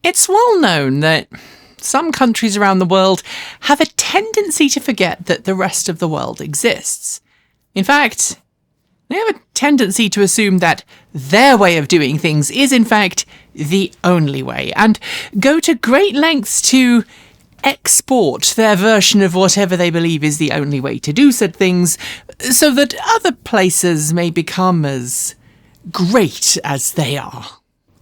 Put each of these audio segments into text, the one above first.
It's well known that some countries around the world have a tendency to forget that the rest of the world exists. In fact, they have a tendency to assume that their way of doing things is, in fact, the only way, and go to great lengths to export their version of whatever they believe is the only way to do said things, so that other places may become as great as they are.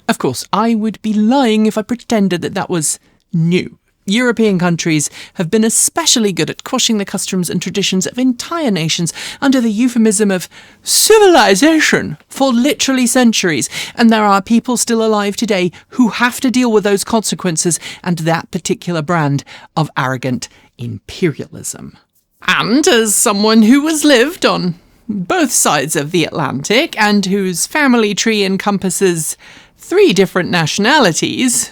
Of course, I would be lying if I pretended that that was new. European countries have been especially good at quashing the customs and traditions of entire nations under the euphemism of civilization for literally centuries, and there are people still alive today who have to deal with those consequences and that particular brand of arrogant imperialism. And as someone who has lived on both sides of the Atlantic and whose family tree encompasses 3 different nationalities,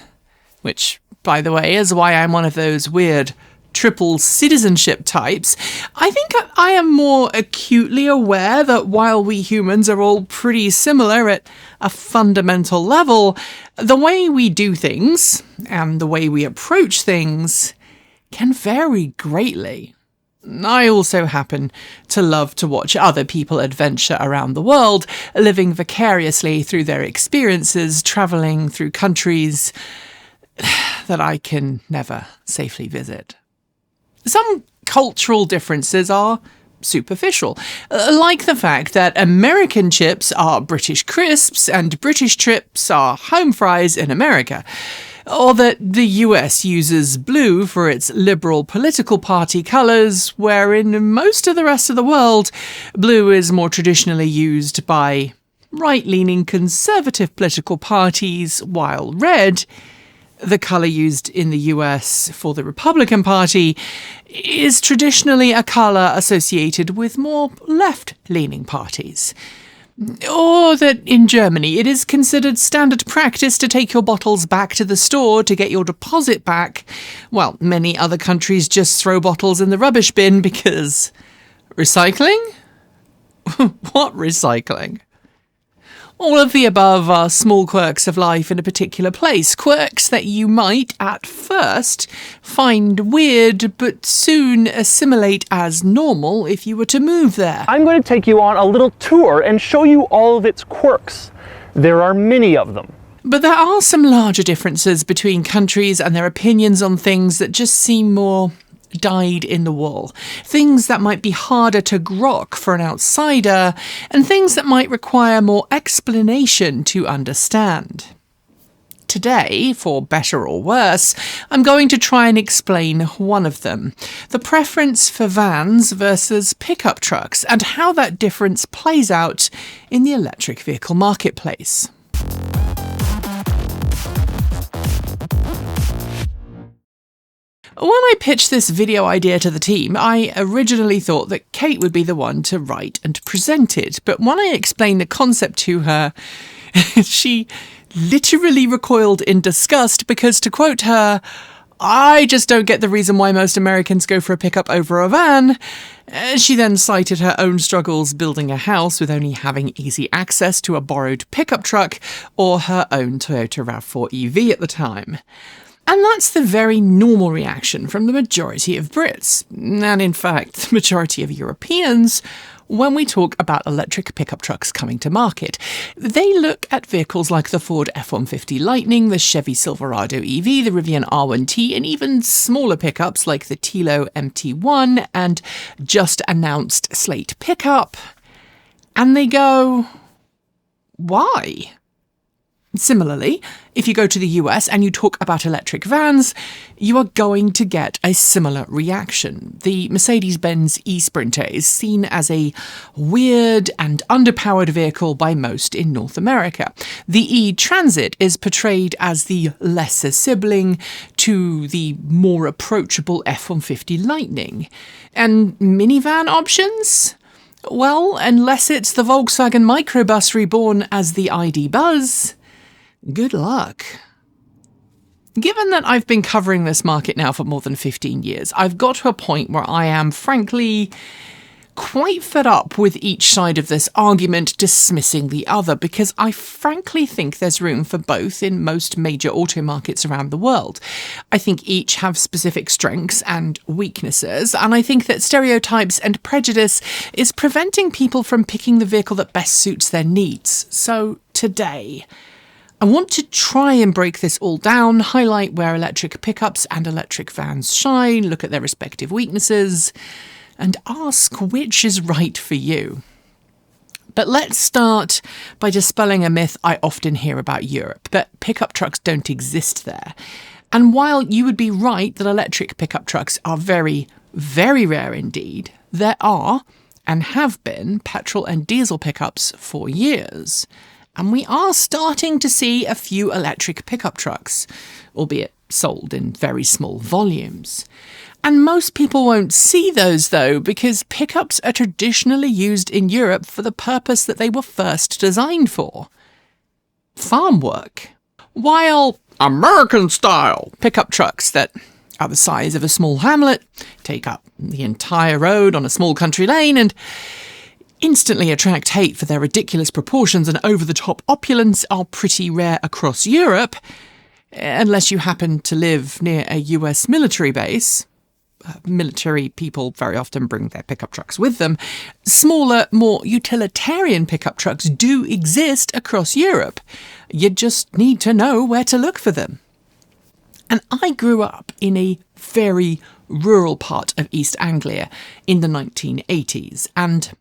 which, by the way, is why I'm one of those weird triple citizenship types, I think I am more acutely aware that while we humans are all pretty similar at a fundamental level, the way we do things and the way we approach things can vary greatly. I also happen to love to watch other people adventure around the world, living vicariously through their experiences, travelling through countries that I can never safely visit. Some cultural differences are superficial, like the fact that American chips are British crisps and British chips are home fries in America, or that the US uses blue for its liberal political party colours, where in most of the rest of the world, blue is more traditionally used by right-leaning conservative political parties, while red, the colour used in the US for the Republican Party, is traditionally a colour associated with more left-leaning parties. Or that in Germany it is considered standard practice to take your bottles back to the store to get your deposit back, while many other countries just throw bottles in the rubbish bin because... recycling? What recycling? All of the above are small quirks of life in a particular place, quirks that you might, at first, find weird, but soon assimilate as normal if you were to move there. I'm going to take you on a little tour and show you all of its quirks. There are many of them. But there are some larger differences between countries and their opinions on things that just seem more dyed in the wool. Things that might be harder to grok for an outsider, and things that might require more explanation to understand. Today, for better or worse, I'm going to try and explain one of them, the preference for vans versus pickup trucks, and how that difference plays out in the electric vehicle marketplace. When I pitched this video idea to the team, I originally thought that Kate would be the one to write and present it, but when I explained the concept to her, she literally recoiled in disgust because, to quote her, "I just don't get the reason why most Americans go for a pickup over a van." She then cited her own struggles building a house with only having easy access to a borrowed pickup truck or her own Toyota RAV4 EV at the time. And that's the very normal reaction from the majority of Brits, and in fact, the majority of Europeans, when we talk about electric pickup trucks coming to market. They look at vehicles like the Ford F-150 Lightning, the Chevy Silverado EV, the Rivian R1T, and even smaller pickups like the Tilo MT1 and just announced Slate pickup, and they go, why? Similarly, if you go to the US and you talk about electric vans, you are going to get a similar reaction. The Mercedes-Benz e-Sprinter is seen as a weird and underpowered vehicle by most in North America. The e-Transit is portrayed as the lesser sibling to the more approachable F-150 Lightning. And minivan options? Well, unless it's the Volkswagen microbus reborn as the ID Buzz, good luck. Given that I've been covering this market now for more than 15 years, I've got to a point where I am, frankly, quite fed up with each side of this argument dismissing the other, because I frankly think there's room for both in most major auto markets around the world. I think each have specific strengths and weaknesses, and I think that stereotypes and prejudice is preventing people from picking the vehicle that best suits their needs. So today, I want to try and break this all down, highlight where electric pickups and electric vans shine, look at their respective weaknesses, and ask which is right for you. But let's start by dispelling a myth I often hear about Europe, that pickup trucks don't exist there. And while you would be right that electric pickup trucks are very, very rare indeed, there are, and have been, petrol and diesel pickups for years. And we are starting to see a few electric pickup trucks, albeit sold in very small volumes. And most people won't see those, though, because pickups are traditionally used in Europe for the purpose that they were first designed for: farm work. While American-style pickup trucks that are the size of a small hamlet, take up the entire road on a small country lane, and instantly attract hate for their ridiculous proportions and over-the-top opulence, are pretty rare across Europe, unless you happen to live near a US military base. Military people very often bring their pickup trucks with them. Smaller, more utilitarian pickup trucks do exist across Europe. You just need to know where to look for them. And I grew up in a very rural part of East Anglia in the 1980s, and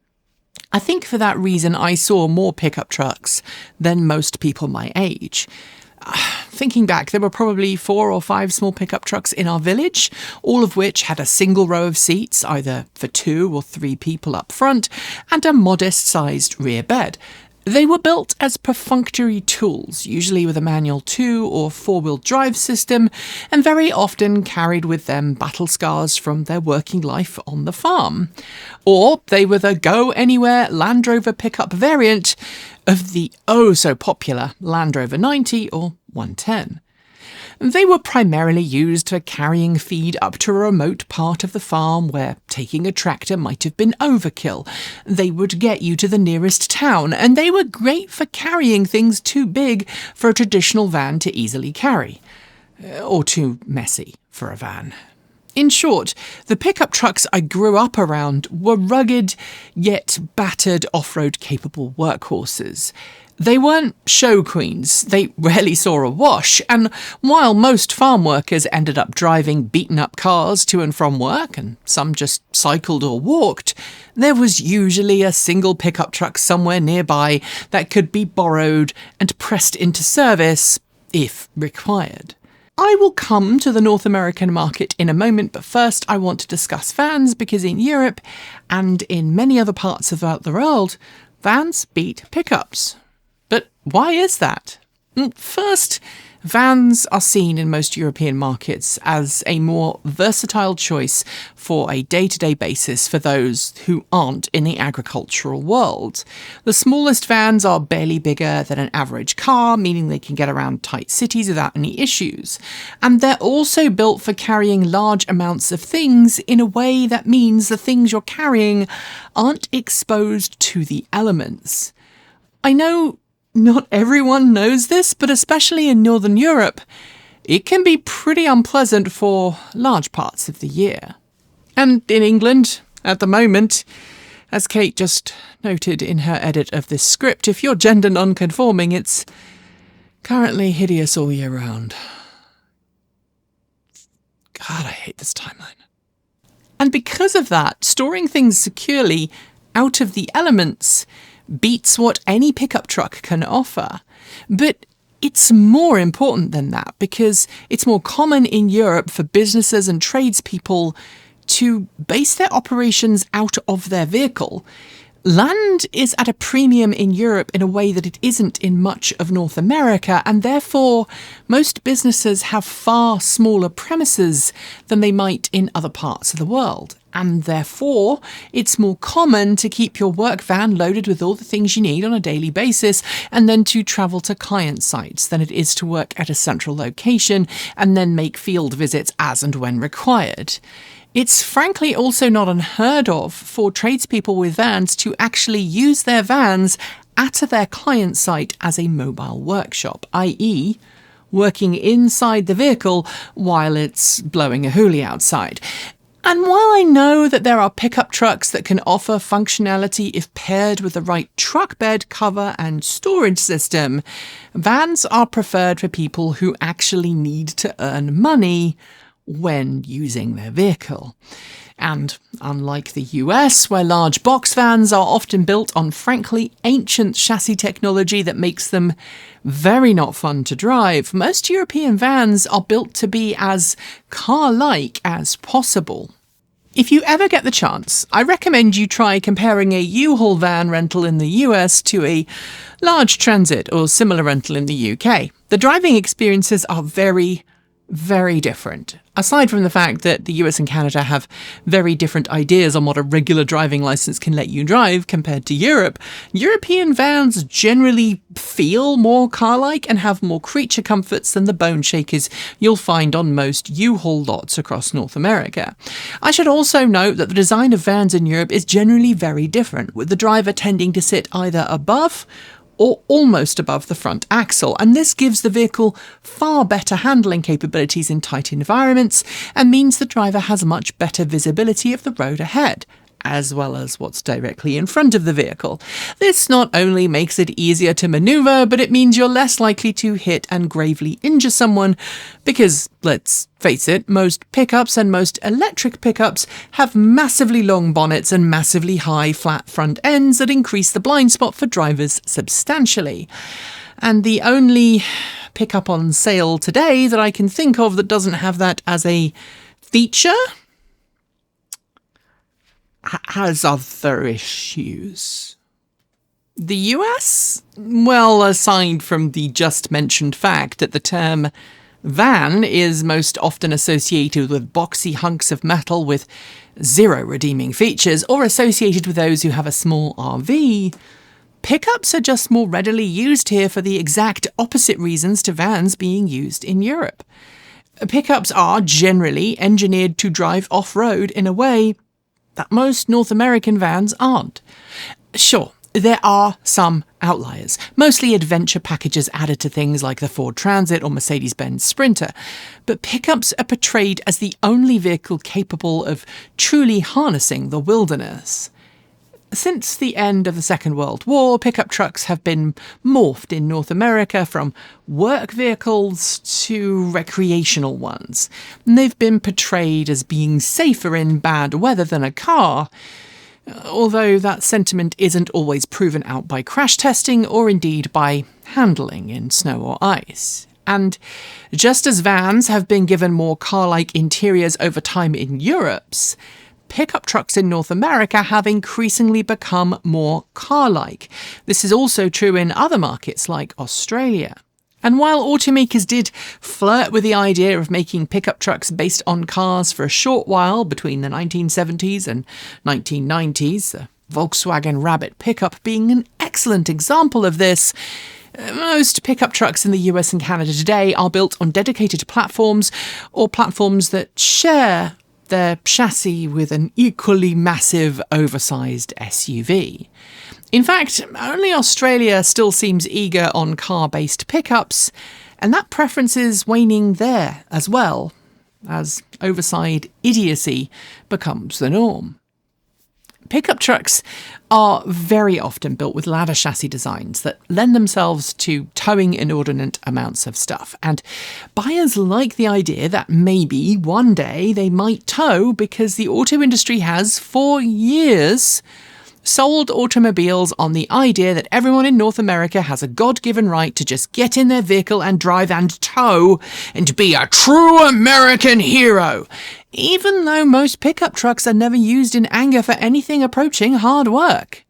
I think for that reason I saw more pickup trucks than most people my age. Thinking back, there were probably 4 or 5 small pickup trucks in our village, all of which had a single row of seats, either for 2 or 3 people up front, and a modest-sized rear bed. They were built as perfunctory tools, usually with a manual 2 or 4-wheel drive system, and very often carried with them battle scars from their working life on the farm. Or they were the go-anywhere Land Rover pickup variant of the oh-so-popular Land Rover 90 or 110. They were primarily used for carrying feed up to a remote part of the farm where taking a tractor might have been overkill. They would get you to the nearest town, and they were great for carrying things too big for a traditional van to easily carry. Or too messy for a van. In short, the pickup trucks I grew up around were rugged, yet battered off-road capable workhorses. They weren't show queens, they rarely saw a wash, and while most farm workers ended up driving beaten-up cars to and from work, and some just cycled or walked, there was usually a single pickup truck somewhere nearby that could be borrowed and pressed into service if required. I will come to the North American market in a moment, but first I want to discuss vans, because in Europe, and in many other parts of the world, vans beat pickups. But why is that? First, vans are seen in most European markets as a more versatile choice for a day-to-day basis for those who aren't in the agricultural world. The smallest vans are barely bigger than an average car, meaning they can get around tight cities without any issues. And they're also built for carrying large amounts of things in a way that means the things you're carrying aren't exposed to the elements. I know not everyone knows this, but especially in Northern Europe, it can be pretty unpleasant for large parts of the year. And in England, at the moment, as Kate just noted in her edit of this script, if you're gender non-conforming, it's currently hideous all year round. God, I hate this timeline. And because of that, storing things securely out of the elements beats what any pickup truck can offer. But it's more important than that, because it's more common in Europe for businesses and tradespeople to base their operations out of their vehicle. Land is at a premium in Europe in a way that it isn't in much of North America, and therefore most businesses have far smaller premises than they might in other parts of the world. And therefore, it's more common to keep your work van loaded with all the things you need on a daily basis and then to travel to client sites than it is to work at a central location and then make field visits as and when required. It's frankly also not unheard of for tradespeople with vans to actually use their vans at their client site as a mobile workshop, i.e., working inside the vehicle while it's blowing a hoolie outside. And while I know that there are pickup trucks that can offer functionality if paired with the right truck bed, cover and storage system, vans are preferred for people who actually need to earn money when using their vehicle. And unlike the US, where large box vans are often built on frankly ancient chassis technology that makes them very not fun to drive, most European vans are built to be as car-like as possible. If you ever get the chance, I recommend you try comparing a U-Haul van rental in the US to a large transit or similar rental in the UK. The driving experiences are very, very different. Aside from the fact that the US and Canada have very different ideas on what a regular driving license can let you drive compared to Europe, European vans generally feel more car-like and have more creature comforts than the bone shakers you'll find on most U-Haul lots across North America. I should also note that the design of vans in Europe is generally very different, with the driver tending to sit either above or almost above the front axle, and this gives the vehicle far better handling capabilities in tight environments and means the driver has much better visibility of the road ahead, as well as what's directly in front of the vehicle. This not only makes it easier to maneuver, but it means you're less likely to hit and gravely injure someone, because, let's face it, most pickups and most electric pickups have massively long bonnets and massively high flat front ends that increase the blind spot for drivers substantially. And the only pickup on sale today that I can think of that doesn't have that as a feature has other issues. The US? Well, aside from the just mentioned fact that the term van is most often associated with boxy hunks of metal with zero redeeming features, or associated with those who have a small RV, pickups are just more readily used here for the exact opposite reasons to vans being used in Europe. Pickups are generally engineered to drive off-road in a way that most North American vans aren't. Sure, there are some outliers, mostly adventure packages added to things like the Ford Transit or Mercedes-Benz Sprinter, but pickups are portrayed as the only vehicle capable of truly harnessing the wilderness. Since the end of the Second World War, pickup trucks have been morphed in North America from work vehicles to recreational ones. And they've been portrayed as being safer in bad weather than a car, although that sentiment isn't always proven out by crash testing or indeed by handling in snow or ice. And just as vans have been given more car-like interiors over time in Europe's, pickup trucks in North America have increasingly become more car-like. This is also true in other markets like Australia. And while automakers did flirt with the idea of making pickup trucks based on cars for a short while between the 1970s and 1990s, the Volkswagen Rabbit pickup being an excellent example of this, most pickup trucks in the US and Canada today are built on dedicated platforms or platforms that share their chassis with an equally massive, oversized SUV. In fact, only Australia still seems eager on car-based pickups, and that preference is waning there as well, as oversized idiocy becomes the norm. Pickup trucks are very often built with ladder chassis designs that lend themselves to towing inordinate amounts of stuff, and buyers like the idea that maybe one day they might tow because the auto industry has, for years, sold automobiles on the idea that everyone in North America has a God-given right to just get in their vehicle and drive and tow and be a true American hero, even though most pickup trucks are never used in anger for anything approaching hard work.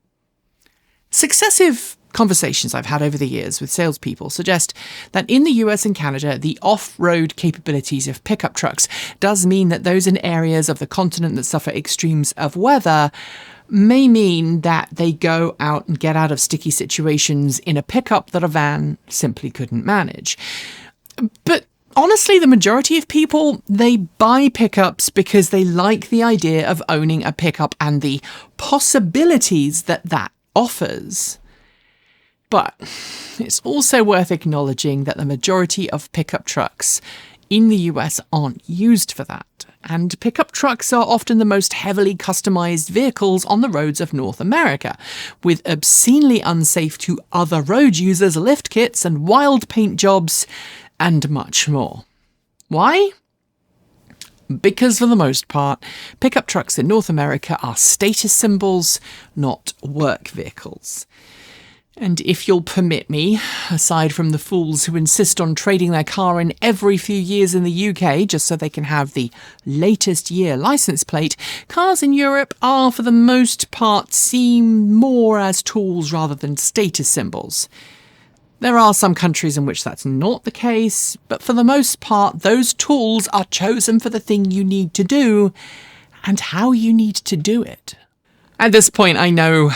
Successive conversations I've had over the years with salespeople suggest that in the US and Canada, the off-road capabilities of pickup trucks does mean that those in areas of the continent that suffer extremes of weather may mean that they go out and get out of sticky situations in a pickup that a van simply couldn't manage. But honestly, the majority of people, they buy pickups because they like the idea of owning a pickup and the possibilities that that offers. But it's also worth acknowledging that the majority of pickup trucks in the US aren't used for that. And pickup trucks are often the most heavily customised vehicles on the roads of North America, with obscenely unsafe to other road users lift kits and wild paint jobs, and much more. Why? Because for the most part, pickup trucks in North America are status symbols, not work vehicles. And if you'll permit me, aside from the fools who insist on trading their car in every few years in the UK just so they can have the latest year licence plate, cars in Europe are for the most part seen more as tools rather than status symbols. There are some countries in which that's not the case, but for the most part those tools are chosen for the thing you need to do and how you need to do it. At this point, I know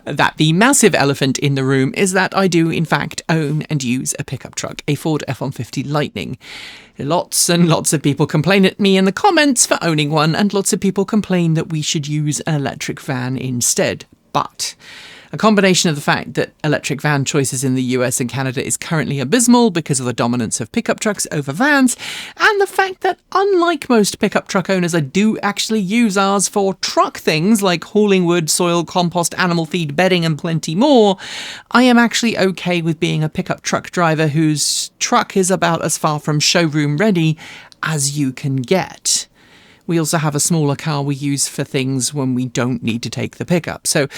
that the massive elephant in the room is that I do, in fact, own and use a pickup truck, a Ford F-150 Lightning. Lots and lots of people complain at me in the comments for owning one, and lots of people complain that we should use an electric van instead. But a combination of the fact that electric van choices in the US and Canada is currently abysmal because of the dominance of pickup trucks over vans, and the fact that unlike most pickup truck owners, I do actually use ours for truck things like hauling wood, soil, compost, animal feed, bedding and plenty more, I am actually okay with being a pickup truck driver whose truck is about as far from showroom ready as you can get. We also have a smaller car we use for things when we don't need to take the pickup. So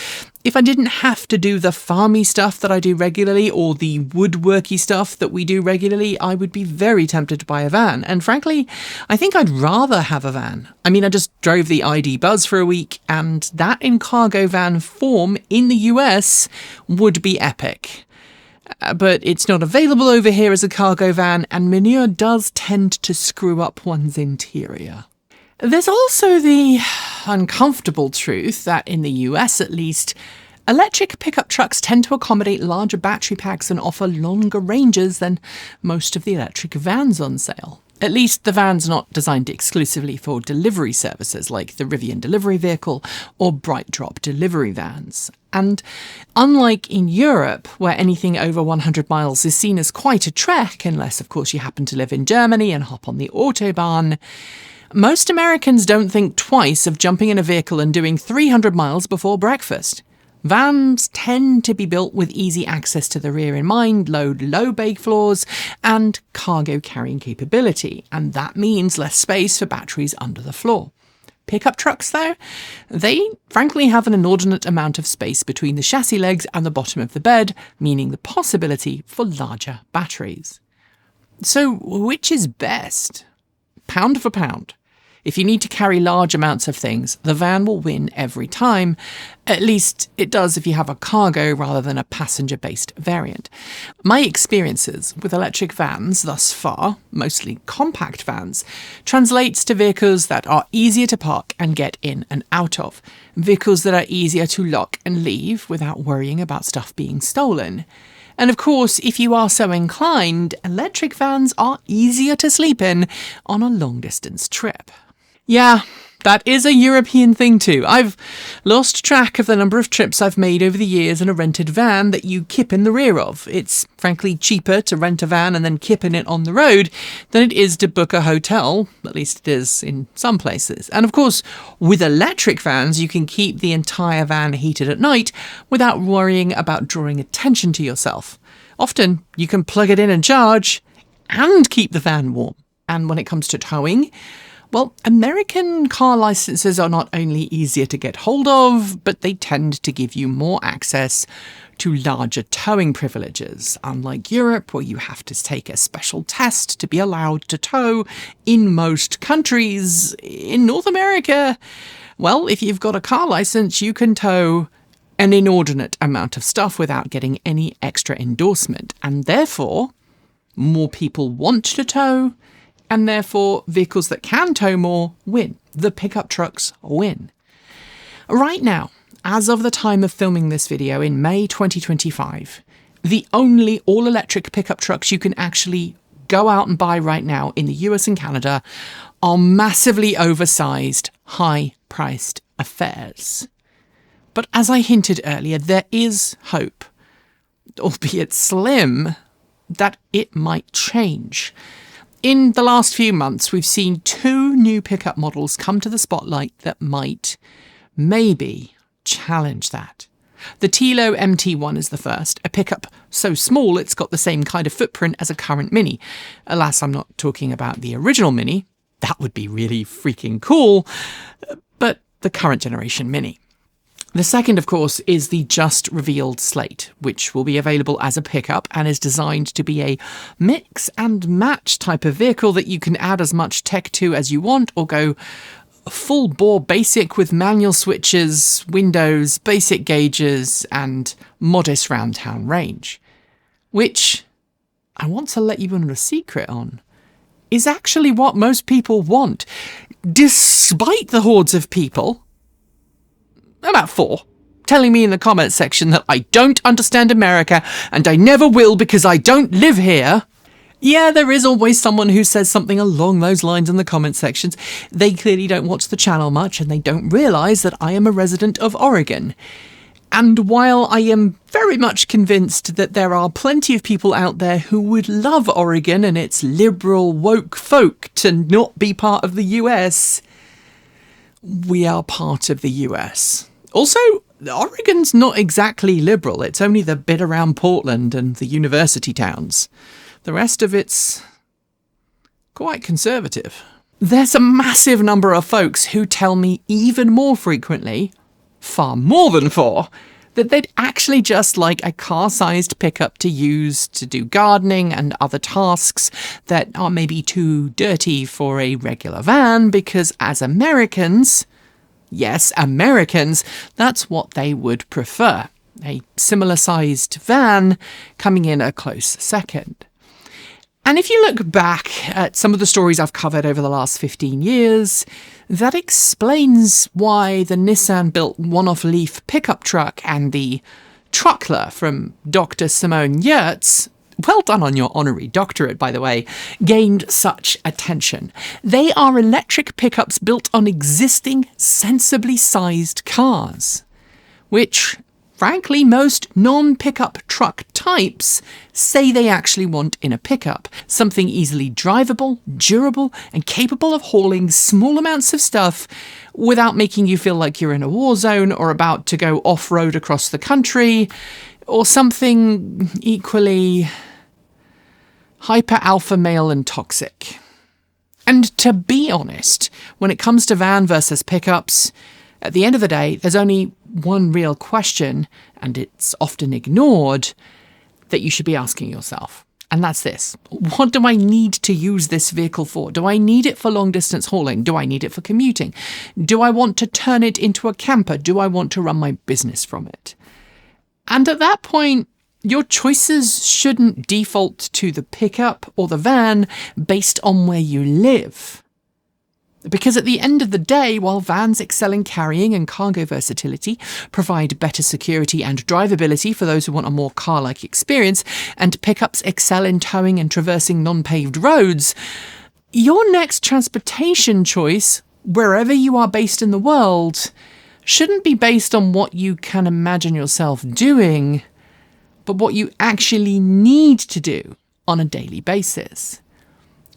if I didn't have to do the farmy stuff that I do regularly or the woodworky stuff that we do regularly, I would be very tempted to buy a van. And frankly, I think I'd rather have a van. I mean, I just drove the ID Buzz for a week, and that in cargo van form in the US would be epic. But it's not available over here as a cargo van, and manure does tend to screw up one's interior. There's also the uncomfortable truth that in the US at least, electric pickup trucks tend to accommodate larger battery packs and offer longer ranges than most of the electric vans on sale. At least the van's not designed exclusively for delivery services like the Rivian delivery vehicle or Bright Drop delivery vans. And unlike in Europe, where anything over 100 miles is seen as quite a trek, unless of course you happen to live in Germany and hop on the Autobahn, most Americans don't think twice of jumping in a vehicle and doing 300 miles before breakfast. Vans tend to be built with easy access to the rear in mind, low bay floors, and cargo carrying capability, and that means less space for batteries under the floor. Pickup trucks, though, they frankly have an inordinate amount of space between the chassis legs and the bottom of the bed, meaning the possibility for larger batteries. So, which is best? Pound for pound. If you need to carry large amounts of things, the van will win every time. At least it does if you have a cargo rather than a passenger-based variant. My experiences with electric vans thus far, mostly compact vans, translates to vehicles that are easier to park and get in and out of. Vehicles that are easier to lock and leave without worrying about stuff being stolen. And of course, if you are so inclined, electric vans are easier to sleep in on a long-distance trip. Yeah, that is a European thing too. I've lost track of the number of trips I've made over the years in a rented van that you kip in the rear of. It's frankly cheaper to rent a van and then kip in it on the road than it is to book a hotel, at least it is in some places. And of course, with electric vans, you can keep the entire van heated at night without worrying about drawing attention to yourself. Often, you can plug it in and charge and keep the van warm. And when it comes to towing, well, American car licenses are not only easier to get hold of, but they tend to give you more access to larger towing privileges, unlike Europe, where you have to take a special test to be allowed to tow in most countries. In North America, well, if you've got a car license, you can tow an inordinate amount of stuff without getting any extra endorsement, and therefore, more people want to tow, and therefore vehicles that can tow more win. The pickup trucks win. Right now, as of the time of filming this video in May 2025, the only all-electric pickup trucks you can actually go out and buy right now in the US and Canada are massively oversized, high-priced affairs. But as I hinted earlier, there is hope, albeit slim, that it might change. In the last few months, we've seen 2 new pickup models come to the spotlight that might, maybe, challenge that. The Tilo MT1 is the first, a pickup so small it's got the same kind of footprint as a current Mini. Alas, I'm not talking about the original Mini. That would be really freaking cool, but the current generation Mini. The second, of course, is the just revealed Slate, which will be available as a pickup and is designed to be a mix and match type of vehicle that you can add as much tech to as you want, or go full bore basic with manual switches, windows, basic gauges, and modest round town range. Which, I want to let you in on a secret on, is actually what most people want, despite the hordes of people, about 4, telling me in the comments section that I don't understand America and I never will because I don't live here. Yeah, there is always someone who says something along those lines in the comment sections. They clearly don't watch the channel much and they don't realise that I am a resident of Oregon. And while I am very much convinced that there are plenty of people out there who would love Oregon and its liberal woke folk to not be part of the US, we are part of the US. Also, Oregon's not exactly liberal. It's only the bit around Portland and the university towns. The rest of it's quite conservative. There's a massive number of folks who tell me even more frequently, far more than 4, that they'd actually just like a car-sized pickup to use to do gardening and other tasks that are maybe too dirty for a regular van, because as Americans, yes, Americans, that's what they would prefer. A similar-sized van coming in a close second. And if you look back at some of the stories I've covered over the last 15 years, that explains why the Nissan-built one-off Leaf pickup truck and the Truckler from Dr. Simone Yertz, well done on your honorary doctorate, by the way, gained such attention. They are electric pickups built on existing, sensibly sized cars, which, frankly, most non-pickup truck types say they actually want in a pickup. Something easily drivable, durable, and capable of hauling small amounts of stuff without making you feel like you're in a war zone or about to go off-road across the country, or something equally hyper-alpha male and toxic. And to be honest, when it comes to van versus pickups, at the end of the day, there's only one real question, and it's often ignored, that you should be asking yourself. And that's this. What do I need to use this vehicle for? Do I need it for long-distance hauling? Do I need it for commuting? Do I want to turn it into a camper? Do I want to run my business from it? And at that point, your choices shouldn't default to the pickup or the van based on where you live. Because at the end of the day, while vans excel in carrying and cargo versatility, provide better security and drivability for those who want a more car-like experience, and pickups excel in towing and traversing non-paved roads, your next transportation choice, wherever you are based in the world, shouldn't be based on what you can imagine yourself doing, but what you actually need to do on a daily basis.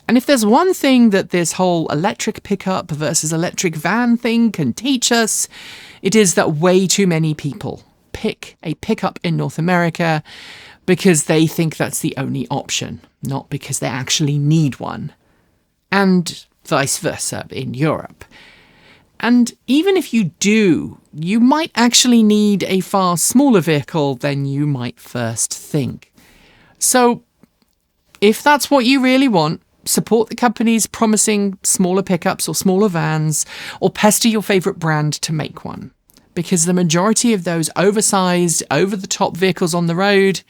And if there's one thing that this whole electric pickup versus electric van thing can teach us, it is that way too many people pick a pickup in North America because they think that's the only option, not because they actually need one. And vice versa in Europe. And even if you do, you might actually need a far smaller vehicle than you might first think. So, if that's what you really want, support the companies promising smaller pickups or smaller vans, or pester your favourite brand to make one. Because the majority of those oversized, over-the-top vehicles on the road,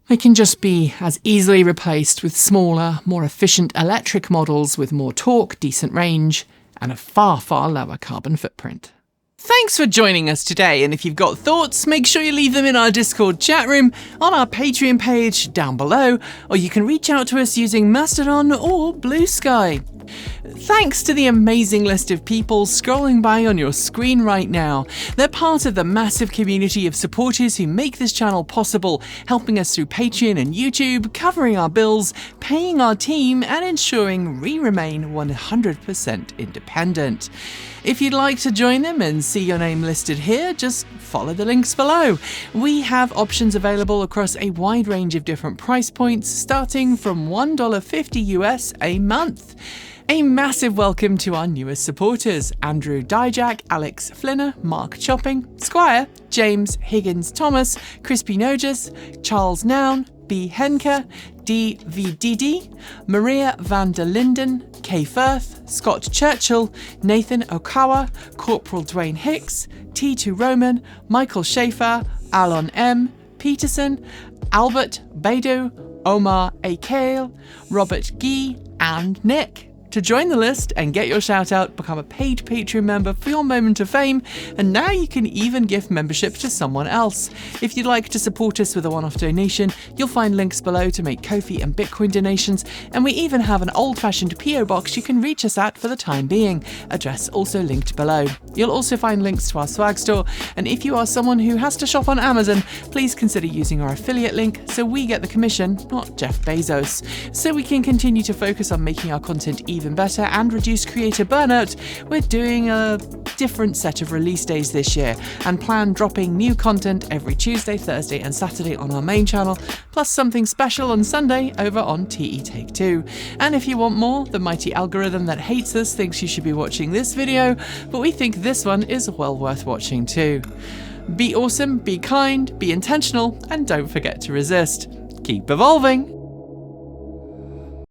they can just be as easily replaced with smaller, more efficient electric models with more torque, decent range, and a far, far lower carbon footprint. Thanks for joining us today, and if you've got thoughts, make sure you leave them in our Discord chat room, on our Patreon page down below, or you can reach out to us using Mastodon or Blue Sky. Thanks to the amazing list of people scrolling by on your screen right now. They're part of the massive community of supporters who make this channel possible, helping us through Patreon and YouTube, covering our bills, paying our team, and ensuring we remain 100% independent. If you'd like to join them and see your name listed here, just follow the links below. We have options available across a wide range of different price points, starting from $1.50 US a month. A massive welcome to our newest supporters: Andrew Dijak, Alex Flinner, Mark Chopping, Squire, James Higgins Thomas, Crispy Nogus, Charles Noun, B. Henke, DVDD, Maria van der Linden, Kay Firth, Scott Churchill, Nathan Okawa, Corporal Dwayne Hicks, T2 Roman, Michael Schaefer, Alon M, Peterson, Albert Beidou, Omar A. Kale, Robert Gee, and Nick. To join the list and get your shout out, become a paid Patreon member for your moment of fame, and now you can even gift membership to someone else. If you'd like to support us with a one-off donation, you'll find links below to make Ko-fi and Bitcoin donations, and we even have an old-fashioned PO box you can reach us at for the time being, address also linked below. You'll also find links to our swag store, and if you are someone who has to shop on Amazon, please consider using our affiliate link so we get the commission, not Jeff Bezos. So we can continue to focus on making our content even better and reduce creator burnout, we're doing a different set of release days this year and plan dropping new content every Tuesday, Thursday and Saturday on our main channel, plus something special on Sunday over on TE Take 2. And if you want more, the mighty algorithm that hates us thinks you should be watching this video, but we think this one is well worth watching too. Be awesome, be kind, be intentional, and don't forget to resist. Keep evolving!